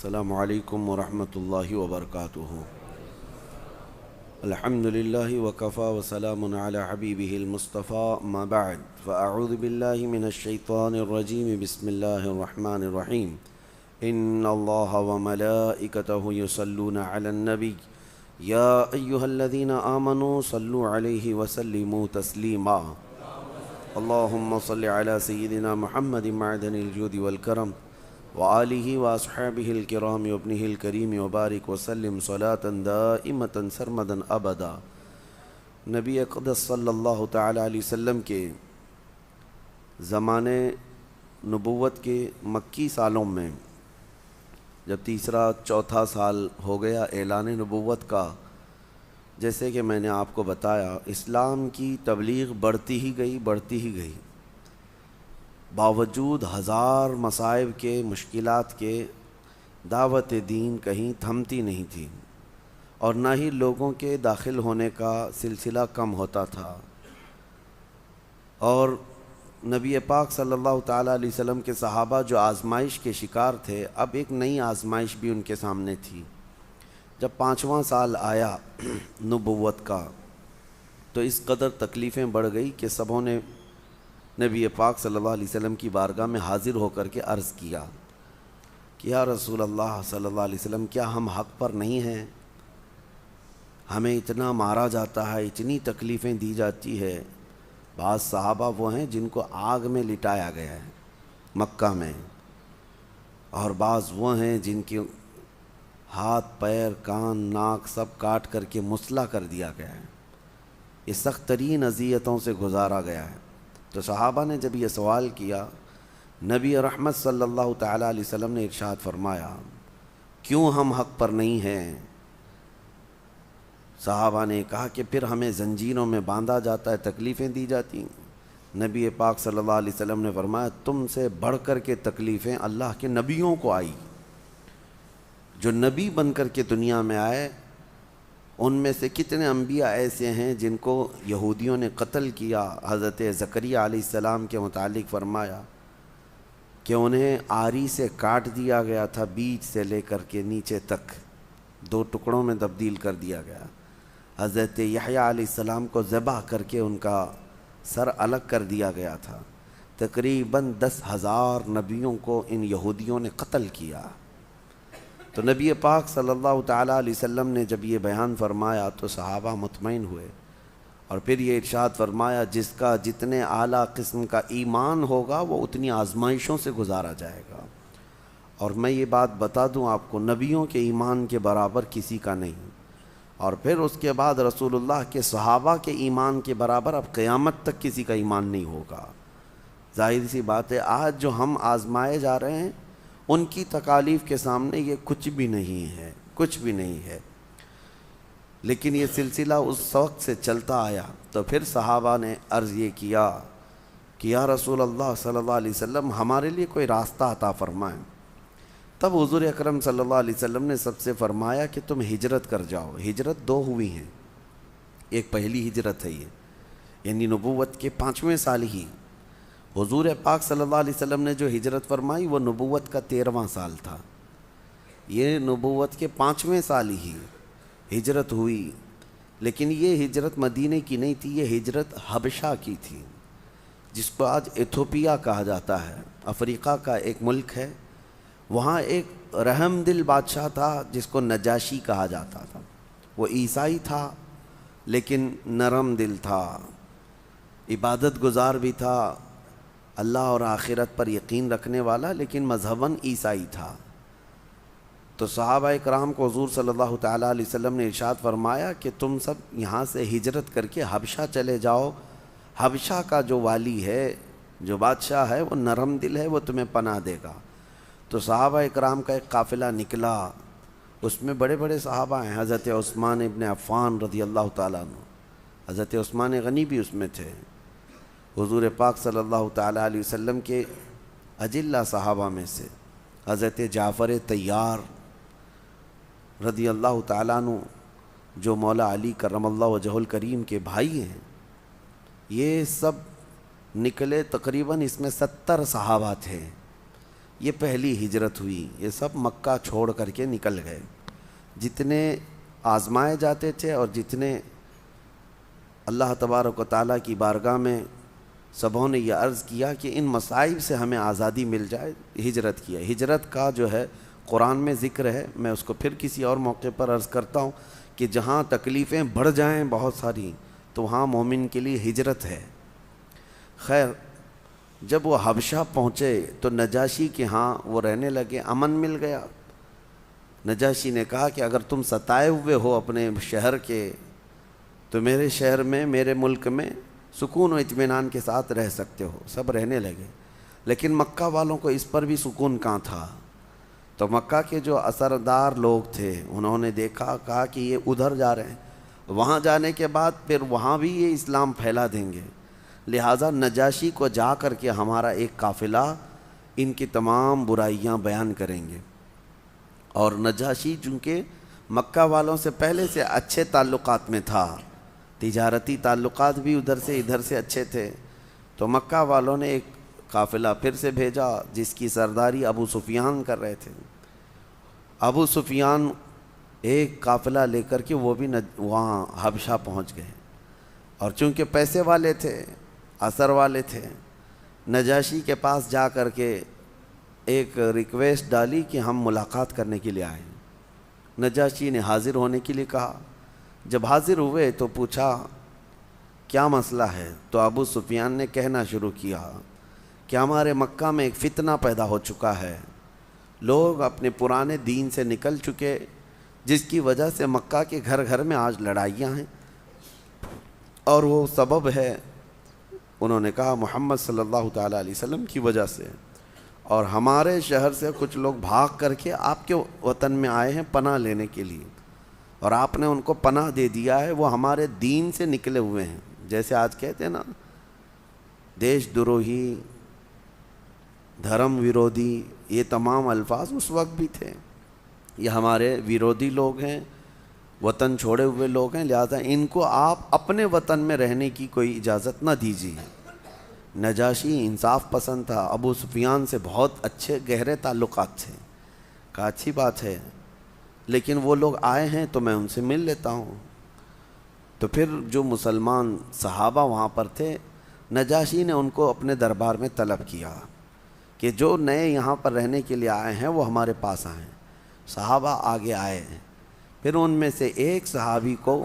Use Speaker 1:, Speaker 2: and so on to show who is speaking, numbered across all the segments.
Speaker 1: السلام علیکم ورحمۃ اللہ وبرکاتہ۔ الحمد للہ وکفا وسلام علی حبیبہ المصطفیٰ، اما بعد فاعوذ باللہ من الشیطان الرجیم، بسم اللہ الرحمن الرحیم۔ ان اللہ وملائکتہ یصلون علی النبی یا ایہا الذین آمنوا صلوا علیہ وسلموا تسلیما۔ اللہم صل علی سیدنا محمد معدن الجود والکرم وآلہ واصحابہ الکرام وابنہ الکریم وبارک وسلم صلاۃ دائمۃ سرمدا ابدا۔ نبی اقدس صلی اللہ تعالی علیہ وسلم کے زمانے نبوت کے مکی سالوں میں جب تیسرا چوتھا سال ہو گیا اعلان نبوت کا، جیسے کہ میں نے آپ کو بتایا، اسلام کی تبلیغ بڑھتی ہی گئی، باوجود ہزار مصائب کے، مشکلات کے، دعوت دین کہیں تھمتی نہیں تھی، اور نہ ہی لوگوں کے داخل ہونے کا سلسلہ کم ہوتا تھا۔ اور نبی پاک صلی اللہ تعالیٰ علیہ وسلم کے صحابہ جو آزمائش کے شکار تھے، اب ایک نئی آزمائش بھی ان کے سامنے تھی۔ جب 5واں سال آیا نبوت کا تو اس قدر تکلیفیں بڑھ گئی کہ سبوں نے نبی پاک صلی اللہ علیہ وسلم کی بارگاہ میں حاضر ہو کر کے عرض کیا کہ یا رسول اللہ صلی اللہ علیہ وسلم، کیا ہم حق پر نہیں ہیں؟ ہمیں اتنا مارا جاتا ہے، اتنی تکلیفیں دی جاتی ہے۔ بعض صحابہ وہ ہیں جن کو آگ میں لٹایا گیا ہے مکہ میں، اور بعض وہ ہیں جن کے ہاتھ، پیر، کان، ناک سب کاٹ کر کے مسلح کر دیا گیا ہے۔ یہ سخت ترین اذیتوں سے گزارا گیا ہے۔ تو صحابہ نے جب یہ سوال کیا، نبی رحمت صلی اللہ تعالیٰ علیہ وسلم نے ارشاد فرمایا، کیوں ہم حق پر نہیں ہیں؟ صحابہ نے کہا کہ پھر ہمیں زنجیروں میں باندھا جاتا ہے، تکلیفیں دی جاتی ہیں۔ نبی پاک صلی اللہ علیہ وسلم نے فرمایا، تم سے بڑھ کر کے تکلیفیں اللہ کے نبیوں کو آئی۔ جو نبی بن کر کے دنیا میں آئے، ان میں سے کتنے انبیاء ایسے ہیں جن کو یہودیوں نے قتل کیا۔ حضرت زکریا علیہ السلام کے متعلق فرمایا کہ انہیں آری سے کاٹ دیا گیا تھا، بیچ سے لے کر کے نیچے تک 2 ٹکڑوں میں تبدیل کر دیا گیا۔ حضرت یحییٰ علیہ السلام کو ذبح کر کے ان کا سر الگ کر دیا گیا تھا۔ تقریباً 10,000 نبیوں کو ان یہودیوں نے قتل کیا۔ تو نبی پاک صلی اللہ تعالیٰ علیہ وسلم نے جب یہ بیان فرمایا تو صحابہ مطمئن ہوئے، اور پھر یہ ارشاد فرمایا، جس کا جتنے اعلیٰ قسم کا ایمان ہوگا وہ اتنی آزمائشوں سے گزارا جائے گا۔ اور میں یہ بات بتا دوں آپ کو، نبیوں کے ایمان کے برابر کسی کا نہیں، اور پھر اس کے بعد رسول اللہ کے صحابہ کے ایمان کے برابر اب قیامت تک کسی کا ایمان نہیں ہوگا۔ ظاہر سی بات ہے، آج جو ہم آزمائے جا رہے ہیں ان کی تکالیف کے سامنے یہ کچھ بھی نہیں ہے۔ لیکن یہ سلسلہ اس وقت سے چلتا آیا، تو پھر صحابہ نے عرض یہ کیا کہ یا رسول اللہ صلی اللہ علیہ وسلم، ہمارے لیے کوئی راستہ عطا فرمائیں۔ تب حضور اکرم صلی اللہ علیہ وسلم نے سب سے فرمایا کہ تم ہجرت کر جاؤ۔ ہجرت 2 ہوئی ہیں، ایک پہلی ہجرت ہے یہ، یعنی نبوت کے 5ویں سال ہی حضور پاک صلی اللہ علیہ وسلم نے جو ہجرت فرمائی وہ نبوت کا 13واں سال تھا۔ یہ نبوت کے 5ویں سال ہی ہجرت ہوئی، لیکن یہ ہجرت مدینے کی نہیں تھی، یہ ہجرت حبشہ کی تھی، جس کو آج ایتھوپیا کہا جاتا ہے۔ افریقہ کا ایک ملک ہے، وہاں ایک رحم دل بادشاہ تھا جس کو نجاشی کہا جاتا تھا۔ وہ عیسائی تھا لیکن نرم دل تھا، عبادت گزار بھی تھا، اللہ اور آخرت پر یقین رکھنے والا، لیکن مذہباً عیسائی تھا۔ تو صحابہ کرام کو حضور صلی اللہ تعالیٰ علیہ وسلم نے ارشاد فرمایا کہ تم سب یہاں سے ہجرت کر کے حبشہ چلے جاؤ، حبشہ کا جو والی ہے، جو بادشاہ ہے، وہ نرم دل ہے، وہ تمہیں پناہ دے گا۔ تو صحابہ کرام کا ایک قافلہ نکلا، اس میں بڑے بڑے صحابہ ہیں، حضرت عثمان ابن عفان رضی اللہ تعالیٰ عنہ، حضرت عثمان غنی بھی اس میں تھے، حضور پاک صلی اللہ تعالیٰ علیہ وسلم کے اجلہ صحابہ میں سے حضرت جعفر طیار رضی اللہ تعالیٰ عنہ، جو مولا علی کرم اللہ وجہ الکریم کے بھائی ہیں، یہ سب نکلے۔ تقریباً اس میں 70 صحابہ تھے۔ یہ پہلی ہجرت ہوئی. یہ سب مکہ چھوڑ کر کے نکل گئے. جتنے آزمائے جاتے تھے اور جتنے اللہ تبارک و تعالیٰ کی بارگاہ میں سبوں نے یہ عرض کیا کہ ان مصائب سے ہمیں آزادی مل جائے, ہجرت کیا. ہجرت کا جو ہے قرآن میں ذکر ہے, میں اس کو پھر کسی اور موقع پر عرض کرتا ہوں کہ جہاں تکلیفیں بڑھ جائیں بہت ساری تو وہاں مومن کے لیے ہجرت ہے. خیر, جب وہ حبشہ پہنچے تو نجاشی کے ہاں وہ رہنے لگے, امن مل گیا. نجاشی نے کہا کہ اگر تم ستائے ہوئے ہو اپنے شہر کے تو میرے شہر میں, میرے ملک میں سکون و اطمینان کے ساتھ رہ سکتے ہو. سب رہنے لگے. لیکن مکہ والوں کو اس پر بھی سکون کہاں تھا. تو مکہ کے جو اثردار لوگ تھے انہوں نے دیکھا, کہا کہ یہ ادھر جا رہے ہیں, وہاں جانے کے بعد پھر وہاں بھی یہ اسلام پھیلا دیں گے, لہٰذا نجاشی کو جا کر کے ہمارا ایک قافلہ ان کی تمام برائیاں بیان کریں گے. اور نجاشی چونکہ مکہ والوں سے پہلے سے اچھے تعلقات میں تھا, تجارتی تعلقات بھی ادھر سے اچھے تھے, تو مکہ والوں نے ایک قافلہ پھر سے بھیجا جس کی سرداری ابو سفیان کر رہے تھے. ابو سفیان ایک قافلہ لے کر کے وہ بھی وہاں حبشہ پہنچ گئے, اور چونکہ پیسے والے تھے, اثر والے تھے, نجاشی کے پاس جا کر کے ایک ریکویسٹ ڈالی کہ ہم ملاقات کرنے کے لیے آئیں. نجاشی نے حاضر ہونے کے لیے کہا. جب حاضر ہوئے تو پوچھا کیا مسئلہ ہے, تو ابو سفیان نے کہنا شروع کیا کہ ہمارے مکہ میں ایک فتنہ پیدا ہو چکا ہے, لوگ اپنے پرانے دین سے نکل چکے, جس کی وجہ سے مکہ کے گھر گھر میں آج لڑائیاں ہیں, اور وہ سبب ہے, انہوں نے کہا, محمد صلی اللہ تعالیٰ علیہ وسلم کی وجہ سے. اور ہمارے شہر سے کچھ لوگ بھاگ کر کے آپ کے وطن میں آئے ہیں پناہ لینے کے لیے, اور آپ نے ان کو پناہ دے دیا ہے. وہ ہمارے دین سے نکلے ہوئے ہیں, جیسے آج کہتے ہیں نا دیش دروہی, دھرم ویرودھی, یہ تمام الفاظ اس وقت بھی تھے. یہ ہمارے ویرودھی لوگ ہیں, وطن چھوڑے ہوئے لوگ ہیں, لہذا ان کو آپ اپنے وطن میں رہنے کی کوئی اجازت نہ دیجیے. نجاشی انصاف پسند تھا, ابو سفیان سے بہت اچھے گہرے تعلقات تھے. کہا اچھی بات ہے, لیکن وہ لوگ آئے ہیں تو میں ان سے مل لیتا ہوں. تو پھر جو مسلمان صحابہ وہاں پر تھے, نجاشی نے ان کو اپنے دربار میں طلب کیا کہ جو نئے یہاں پر رہنے کے لیے آئے ہیں وہ ہمارے پاس آئیں. صحابہ آگے آئے ہیں. پھر ان میں سے ایک صحابی کو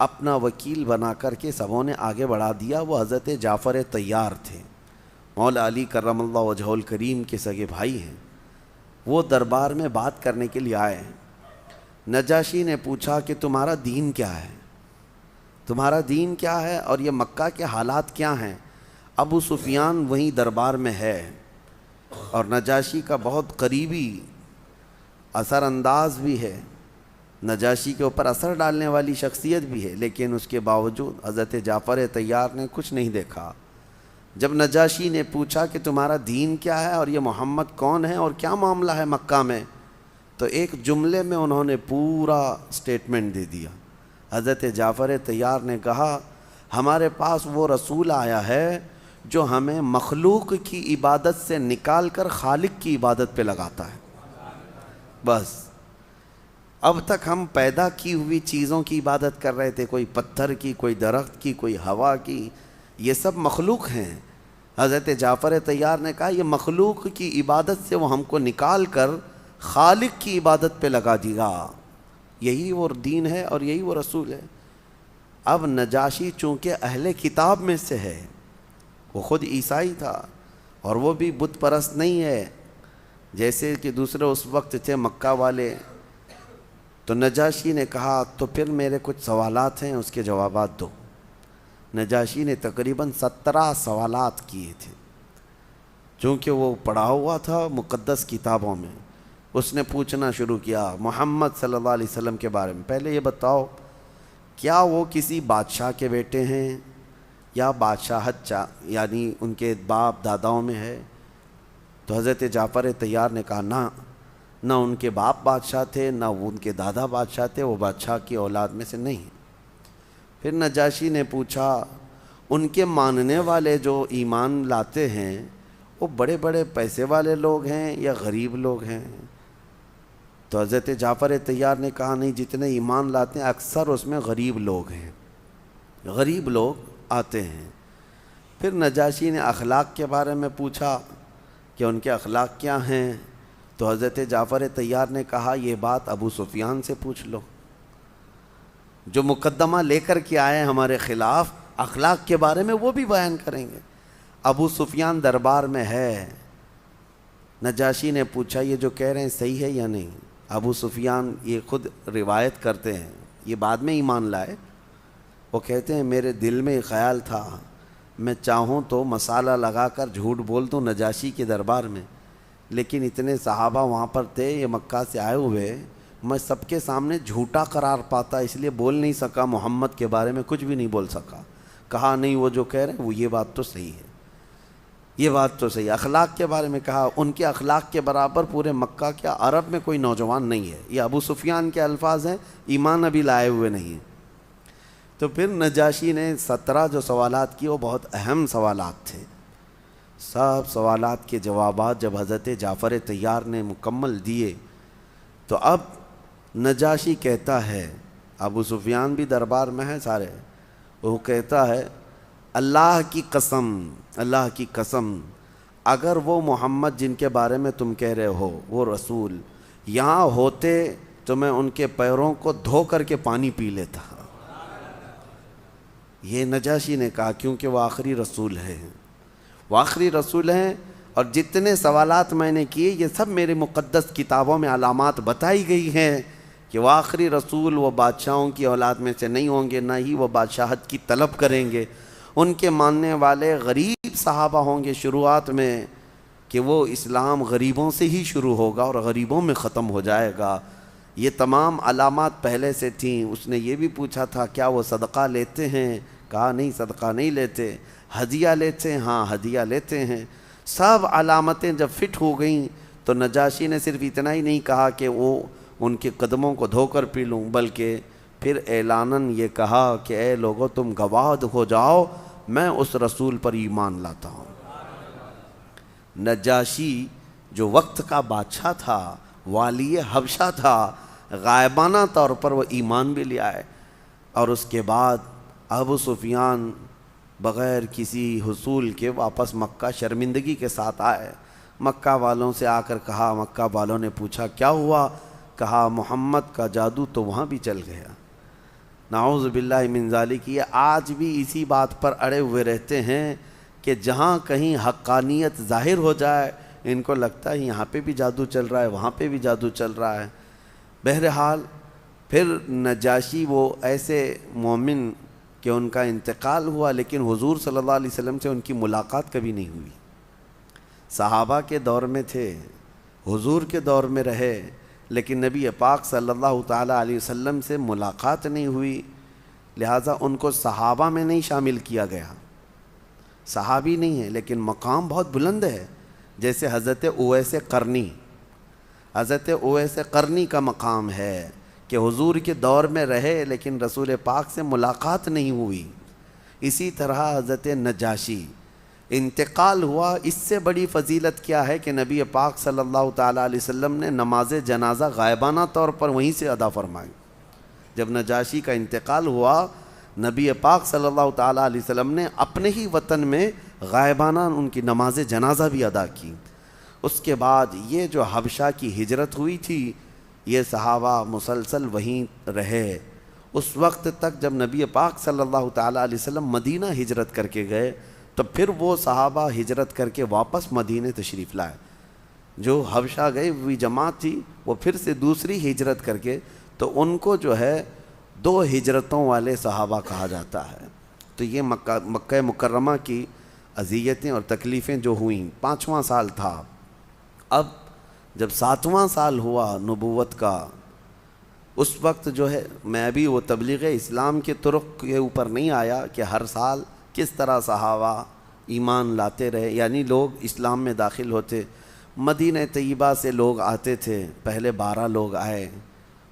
Speaker 1: اپنا وکیل بنا کر کے سبوں نے آگے بڑھا دیا. وہ حضرت جعفر طیار تھے, مولا علی کرم اللہ وجہہ الکریم کے سگے بھائی ہیں. وہ دربار میں بات کرنے کے لیے آئے. نجاشی نے پوچھا کہ تمہارا دین کیا ہے, تمہارا دین کیا ہے, اور یہ مکہ کے حالات کیا ہیں. ابو سفیان وہیں دربار میں ہے, اور نجاشی کا بہت قریبی اثر انداز بھی ہے, نجاشی کے اوپر اثر ڈالنے والی شخصیت بھی ہے, لیکن اس کے باوجود حضرت جعفر طیار نے کچھ نہیں دیکھا. جب نجاشی نے پوچھا کہ تمہارا دین کیا ہے اور یہ محمد کون ہے اور کیا معاملہ ہے مکہ میں, تو ایک جملے میں انہوں نے پورا سٹیٹمنٹ دے دیا. حضرت جعفر طیار نے کہا ہمارے پاس وہ رسول آیا ہے جو ہمیں مخلوق کی عبادت سے نکال کر خالق کی عبادت پہ لگاتا ہے. بس اب تک ہم پیدا کی ہوئی چیزوں کی عبادت کر رہے تھے, کوئی پتھر کی, کوئی درخت کی, کوئی ہوا کی, یہ سب مخلوق ہیں. حضرت جعفر طیار نے کہا یہ مخلوق کی عبادت سے وہ ہم کو نکال کر خالق کی عبادت پہ لگا دیا. یہی وہ دین ہے اور یہی وہ رسول ہے. اب نجاشی چونکہ اہل کتاب میں سے ہے, وہ خود عیسائی تھا, اور وہ بھی بت پرست نہیں ہے جیسے کہ دوسرے اس وقت تھے مکہ والے. تو نجاشی نے کہا تو پھر میرے کچھ سوالات ہیں, اس کے جوابات دو. نجاشی نے تقریباً 17 سوالات کیے تھے, چونکہ وہ پڑھا ہوا تھا مقدس کتابوں میں. اس نے پوچھنا شروع کیا محمد صلی اللہ علیہ وسلم کے بارے میں. پہلے یہ بتاؤ کیا وہ کسی بادشاہ کے بیٹے ہیں یا بادشاہت یعنی ان کے باپ داداؤں میں ہے. تو حضرت جعفر طیار نے کہا نہ ان کے باپ بادشاہ تھے, نہ ان کے دادا بادشاہ تھے, وہ بادشاہ کی اولاد میں سے نہیں. پھر نجاشی نے پوچھا ان کے ماننے والے جو ایمان لاتے ہیں وہ بڑے بڑے پیسے والے لوگ ہیں یا غریب لوگ ہیں؟ تو حضرت جعفر طیار نے کہا نہیں، جتنے ایمان لاتے ہیں اکثر اس میں غریب لوگ ہیں، غریب لوگ آتے ہیں۔ پھر نجاشی نے اخلاق کے بارے میں پوچھا کہ ان کے اخلاق کیا ہیں، تو حضرت جعفر طیار نے کہا یہ بات ابو سفیان سے پوچھ لو، جو مقدمہ لے کر کے آئے ہمارے خلاف، اخلاق کے بارے میں وہ بھی بیان کریں گے۔ ابو سفیان دربار میں ہے، نجاشی نے پوچھا یہ جو کہہ رہے ہیں صحیح ہے یا نہیں؟ ابو سفیان یہ خود روایت کرتے ہیں، یہ بعد میں ایمان لائے، وہ کہتے ہیں میرے دل میں خیال تھا میں چاہوں تو مسالہ لگا کر جھوٹ بول دوں نجاشی کے دربار میں، لیکن اتنے صحابہ وہاں پر تھے، یہ مکہ سے آئے ہوئے، میں سب کے سامنے جھوٹا قرار پاتا، اس لیے بول نہیں سکا، محمد کے بارے میں کچھ بھی نہیں بول سکا۔ کہا نہیں وہ جو کہہ رہے ہیں وہ یہ بات تو صحیح ہے، یہ بات تو صحیح ہے۔ اخلاق کے بارے میں کہا ان کے اخلاق کے برابر پورے مکہ کیا عرب میں کوئی نوجوان نہیں ہے، یہ ابو سفیان کے الفاظ ہیں، ایمان ابھی لائے ہوئے نہیں ہیں۔ تو پھر نجاشی نے 17 جو سوالات کیے وہ بہت اہم سوالات تھے، سب سوالات کے جوابات جب حضرت جعفر طیار نے مکمل دیے تو اب نجاشی کہتا ہے، ابو سفیان بھی دربار میں ہے سارے، وہ کہتا ہے اللہ کی قسم، اللہ کی قسم، اگر وہ محمد جن کے بارے میں تم کہہ رہے ہو وہ رسول یہاں ہوتے تو میں ان کے پیروں کو دھو کر کے پانی پی لیتا۔ یہ نجاشی نے کہا کیونکہ وہ آخری رسول ہے، وہ آخری رسول ہیں، اور جتنے سوالات میں نے کیے یہ سب میرے مقدس کتابوں میں علامات بتائی گئی ہیں کہ وہ آخری رسول، وہ بادشاہوں کی اولاد میں سے نہیں ہوں گے، نہ ہی وہ بادشاہت کی طلب کریں گے، ان کے ماننے والے غریب صحابہ ہوں گے شروعات میں، کہ وہ اسلام غریبوں سے ہی شروع ہوگا اور غریبوں میں ختم ہو جائے گا۔ یہ تمام علامات پہلے سے تھیں۔ اس نے یہ بھی پوچھا تھا کیا وہ صدقہ لیتے ہیں؟ کہا نہیں صدقہ نہیں لیتے۔ ہدیہ لیتے ہیں؟ ہاں ہدیہ لیتے ہیں۔ سب علامتیں جب فٹ ہو گئیں تو نجاشی نے صرف اتنا ہی نہیں کہا کہ وہ ان کے قدموں کو دھو کر پی لوں، بلکہ پھر اعلاناً یہ کہا کہ اے لوگو تم گواہ ہو جاؤ میں اس رسول پر ایمان لاتا ہوں۔ نجاشی جو وقت کا بادشاہ تھا، والی حبشہ تھا، غائبانہ طور پر وہ ایمان بھی لے آئے، اور اس کے بعد ابو سفیان بغیر کسی حصول کے واپس مکہ شرمندگی کے ساتھ آئے۔ مکہ والوں سے آ کر کہا، مکہ والوں نے پوچھا کیا ہوا؟ کہا محمد کا جادو تو وہاں بھی چل گیا۔ نعوذ باللہ من ذالک، یہ آج بھی اسی بات پر اڑے ہوئے رہتے ہیں کہ جہاں کہیں حقانیت ظاہر ہو جائے ان کو لگتا ہے یہاں پہ بھی جادو چل رہا ہے، وہاں پہ بھی جادو چل رہا ہے۔ بہرحال پھر نجاشی وہ ایسے مومن کہ ان کا انتقال ہوا، لیکن حضور صلی اللہ علیہ وسلم سے ان کی ملاقات کبھی نہیں ہوئی۔ صحابہ کے دور میں تھے، حضور کے دور میں رہے، لیکن نبی پاک صلی اللہ تعالیٰ علیہ وسلم سے ملاقات نہیں ہوئی، لہٰذا ان کو صحابہ میں نہیں شامل کیا گیا۔ صحابی نہیں ہے لیکن مقام بہت بلند ہے، جیسے حضرت اویس قرنی، حضرت اویس قرنی کا مقام ہے کہ حضور کے دور میں رہے لیکن رسول پاک سے ملاقات نہیں ہوئی۔ اسی طرح حضرت نجاشی انتقال ہوا، اس سے بڑی فضیلت کیا ہے کہ نبی پاک صلی اللہ تعالیٰ علیہ وسلم نے نماز جنازہ غائبانہ طور پر وہیں سے ادا فرمائی۔ جب نجاشی کا انتقال ہوا، نبی پاک صلی اللہ تعالیٰ علیہ وسلم نے اپنے ہی وطن میں غائبانہ ان کی نماز جنازہ بھی ادا کی۔ اس کے بعد یہ جو حبشہ کی ہجرت ہوئی تھی، یہ صحابہ مسلسل وہیں رہے۔ اس وقت تک جب نبی پاک صلی اللہ تعالیٰ علیہ وسلم مدینہ ہجرت کر کے گئے تو پھر وہ صحابہ ہجرت کر کے واپس مدینہ تشریف لائے۔ جو حبشہ گئی ہوئی جماعت تھی وہ پھر سے دوسری ہجرت کر کے، تو ان کو جو ہے 2 ہجرتوں والے صحابہ کہا جاتا ہے۔ تو یہ مکہ مکرمہ کی اذیتیں اور تکلیفیں جو ہوئیں، 5واں سال تھا۔ اب جب 7واں سال ہوا نبوت کا، اس وقت جو ہے میں ابھی وہ تبلیغ اسلام کے طرق کے اوپر نہیں آیا کہ ہر سال کس طرح صحابہ ایمان لاتے رہے، یعنی لوگ اسلام میں داخل ہوتے۔ مدینہ طیبہ سے لوگ آتے تھے، پہلے 12 لوگ آئے،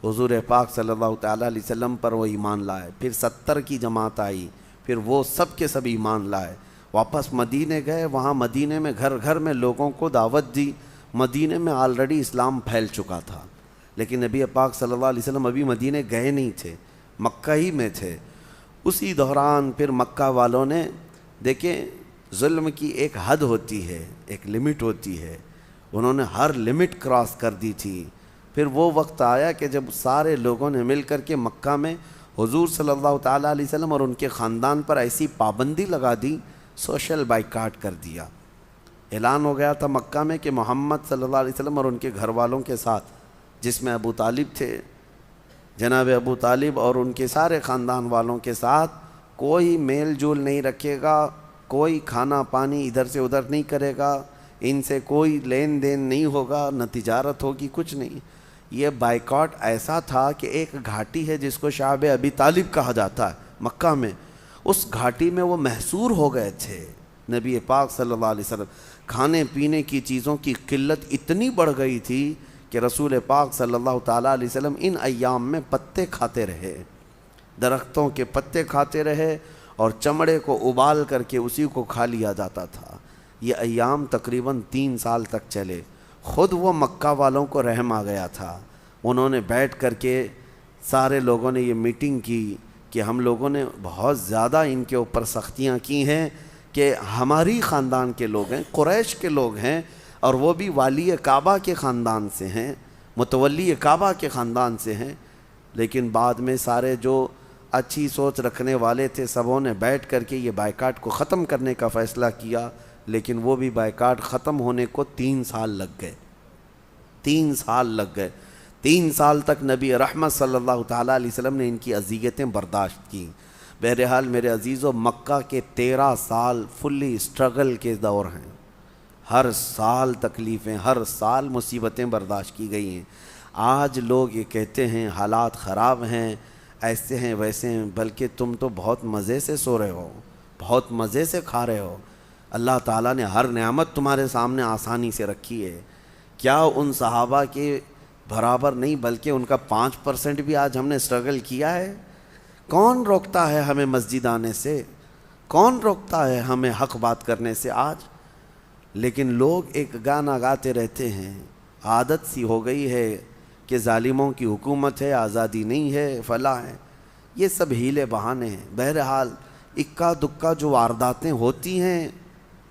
Speaker 1: حضور پاک صلی اللہ تعالیٰ علیہ وسلم پر وہ ایمان لائے، پھر 70 کی جماعت آئی، پھر وہ سب کے سب ایمان لائے۔ واپس مدینے گئے، وہاں مدینے میں گھر گھر میں لوگوں کو دعوت دی۔ مدینے میں آلریڈی اسلام پھیل چکا تھا، لیکن نبی پاک صلی اللہ علیہ وسلم ابھی مدینے گئے نہیں تھے، مکہ ہی میں تھے۔ اسی دوران پھر مکہ والوں نے، دیکھیں ظلم کی ایک حد ہوتی ہے، ایک لمٹ ہوتی ہے، انہوں نے ہر لمٹ کراس کر دی تھی۔ پھر وہ وقت آیا کہ جب سارے لوگوں نے مل کر کے مکہ میں حضور صلی اللہ تعالیٰ علیہ وسلم اور ان کے خاندان پر ایسی پابندی لگا دی، سوشل بائیکاٹ کر دیا۔ اعلان ہو گیا تھا مکہ میں کہ محمد صلی اللہ علیہ وسلم اور ان کے گھر والوں کے ساتھ، جس میں ابو طالب تھے، جناب ابو طالب اور ان کے سارے خاندان والوں کے ساتھ کوئی میل جول نہیں رکھے گا، کوئی کھانا پانی ادھر سے ادھر نہیں کرے گا، ان سے کوئی لین دین نہیں ہوگا، نہ تجارت ہوگی، کچھ نہیں۔ یہ بائیکاٹ ایسا تھا کہ ایک گھاٹی ہے جس کو شعب ابی طالب کہا جاتا ہے مکہ میں، اس گھاٹی میں وہ محصور ہو گئے تھے۔ نبی پاک صلی اللہ علیہ وسلم، کھانے پینے کی چیزوں کی قلت اتنی بڑھ گئی تھی کہ رسول پاک صلی اللہ تعالیٰ علیہ وسلم ان ایام میں پتے کھاتے رہے، درختوں کے پتے کھاتے رہے اور چمڑے کو ابال کر کے اسی کو کھا لیا جاتا تھا۔ یہ ایام تقریباً 3 سال تک چلے۔ خود وہ مکہ والوں کو رحم آ گیا تھا، انہوں نے بیٹھ کر کے سارے لوگوں نے یہ میٹنگ کی کہ ہم لوگوں نے بہت زیادہ ان کے اوپر سختیاں کی ہیں کہ ہماری خاندان کے لوگ ہیں، قریش کے لوگ ہیں، اور وہ بھی والی کعبہ کے خاندان سے ہیں، متولی کعبہ کے خاندان سے ہیں۔ لیکن بعد میں سارے جو اچھی سوچ رکھنے والے تھے سبوں نے بیٹھ کر کے یہ بائیکاٹ کو ختم کرنے کا فیصلہ کیا، لیکن وہ بھی بائیکاٹ ختم ہونے کو 3 سال لگ گئے۔ 3 سال لگ گئے۔ 3 سال تک نبی رحمت صلی اللہ تعالیٰ علیہ وسلم نے ان کی اذیتیں برداشت کیں۔ بہرحال میرے عزیزو، مکہ کے 13 سال فلی اسٹرگل کے دور ہیں، ہر سال تکلیفیں، ہر سال مصیبتیں برداشت کی گئی ہیں۔ آج لوگ یہ کہتے ہیں حالات خراب ہیں، ایسے ہیں ویسے ہیں، بلکہ تم تو بہت مزے سے سو رہے ہو، بہت مزے سے کھا رہے ہو، اللہ تعالیٰ نے ہر نعمت تمہارے سامنے آسانی سے رکھی ہے۔ کیا ان صحابہ کے برابر نہیں، بلکہ ان کا 5% بھی آج ہم نے اسٹرگل کیا ہے؟ کون روکتا ہے ہمیں مسجد آنے سے؟ کون روکتا ہے ہمیں حق بات کرنے سے آج؟ لیکن لوگ ایک گانا گاتے رہتے ہیں، عادت سی ہو گئی ہے کہ ظالموں کی حکومت ہے، آزادی نہیں ہے، فلاں ہے، یہ سب ہیلے بہانے ہیں۔ بہرحال اکا دکا جو وارداتیں ہوتی ہیں،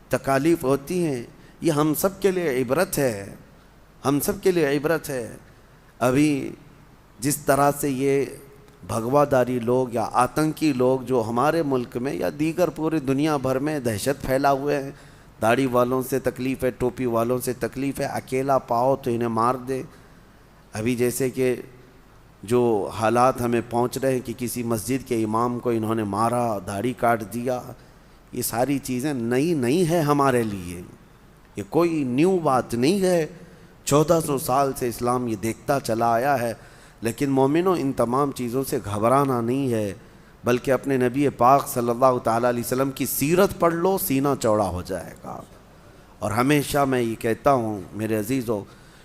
Speaker 1: تکالیف ہوتی ہیں، یہ ہم سب کے لیے عبرت ہے، ہم سب کے لیے عبرت ہے۔ ابھی جس طرح سے یہ بھگوا داری لوگ یا آتنکی لوگ جو ہمارے ملک میں یا دیگر پوری دنیا بھر میں دہشت پھیلا ہوئے ہیں، داڑھی والوں سے تکلیف ہے، ٹوپی والوں سے تکلیف ہے، اکیلا پاؤ تو انہیں مار دے۔ ابھی جیسے کہ جو حالات ہمیں پہنچ رہے ہیں کہ کسی مسجد کے امام کو انہوں نے مارا، داڑھی کاٹ دیا، یہ ساری چیزیں نئی نہیں ہے ہمارے لیے، یہ کوئی نیو بات نہیں ہے۔ 1400 سال سے اسلام یہ دیکھتا چلا آیا ہے۔ لیکن مومنوں، ان تمام چیزوں سے گھبرانا نہیں ہے، بلکہ اپنے نبی پاک صلی اللہ تعالیٰ علیہ وسلم کی سیرت پڑھ لو، سینہ چوڑا ہو جائے گا۔ اور ہمیشہ میں یہ کہتا ہوں میرے عزیزو،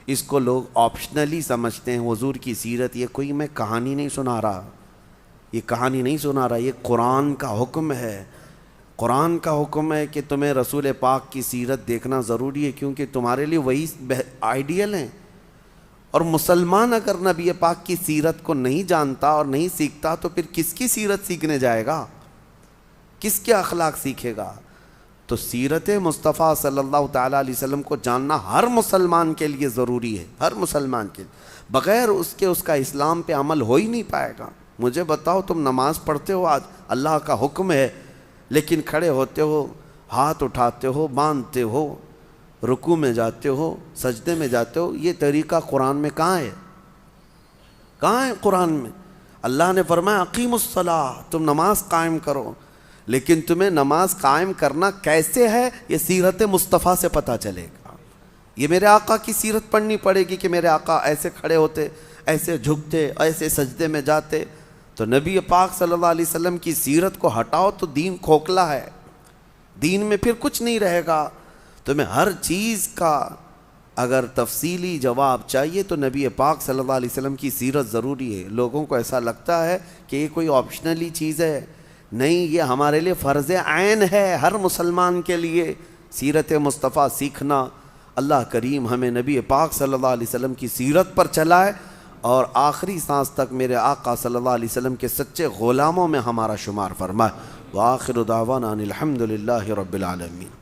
Speaker 1: اس کو لوگ آپشنلی سمجھتے ہیں، حضور کی سیرت، یہ کوئی میں کہانی نہیں سنا رہا، یہ کہانی نہیں سنا رہا، یہ قرآن کا حکم ہے۔ قرآن کا حکم ہے کہ تمہیں رسول پاک کی سیرت دیکھنا ضروری ہے، کیونکہ تمہارے لیے وہی آئیڈیل ہیں۔ اور مسلمان اگر نبی پاک کی سیرت کو نہیں جانتا اور نہیں سیکھتا تو پھر کس کی سیرت سیکھنے جائے گا؟ کس کے اخلاق سیکھے گا؟ تو سیرت مصطفیٰ صلی اللہ تعالیٰ علیہ وسلم کو جاننا ہر مسلمان کے لیے ضروری ہے، ہر مسلمان کے لیے۔ بغیر اس کے اس کا اسلام پہ عمل ہو ہی نہیں پائے گا۔ مجھے بتاؤ، تم نماز پڑھتے ہو، آج اللہ کا حکم ہے، لیکن کھڑے ہوتے ہو، ہاتھ اٹھاتے ہو، باندھتے ہو، رکوع میں جاتے ہو، سجدے میں جاتے ہو، یہ طریقہ قرآن میں کہاں ہے؟ کہاں ہے قرآن میں؟ اللہ نے فرمایا اقیموا الصلاۃ، تم نماز قائم کرو، لیکن تمہیں نماز قائم کرنا کیسے ہے یہ سیرت مصطفیٰ سے پتہ چلے گا۔ یہ میرے آقا کی سیرت پڑھنی پڑے گی کہ میرے آقا ایسے کھڑے ہوتے، ایسے جھکتے، ایسے سجدے میں جاتے۔ تو نبی پاک صلی اللہ علیہ وسلم کی سیرت کو ہٹاؤ تو دین کھوکھلا ہے، دین میں پھر کچھ نہیں رہے گا۔ تمہیں ہر چیز کا اگر تفصیلی جواب چاہیے تو نبی پاک صلی اللہ علیہ وسلم کی سیرت ضروری ہے۔ لوگوں کو ایسا لگتا ہے کہ یہ کوئی آپشنلی چیز ہے، نہیں، یہ ہمارے لیے فرض عین ہے، ہر مسلمان کے لیے سیرت مصطفیٰ سیکھنا۔ اللہ کریم ہمیں نبی پاک صلی اللہ علیہ وسلم کی سیرت پر چلائے اور آخری سانس تک میرے آقا صلی اللہ علیہ وسلم کے سچے غلاموں میں ہمارا شمار فرمائے۔ وآخر دعوانا ان الحمد للہ رب العالمین۔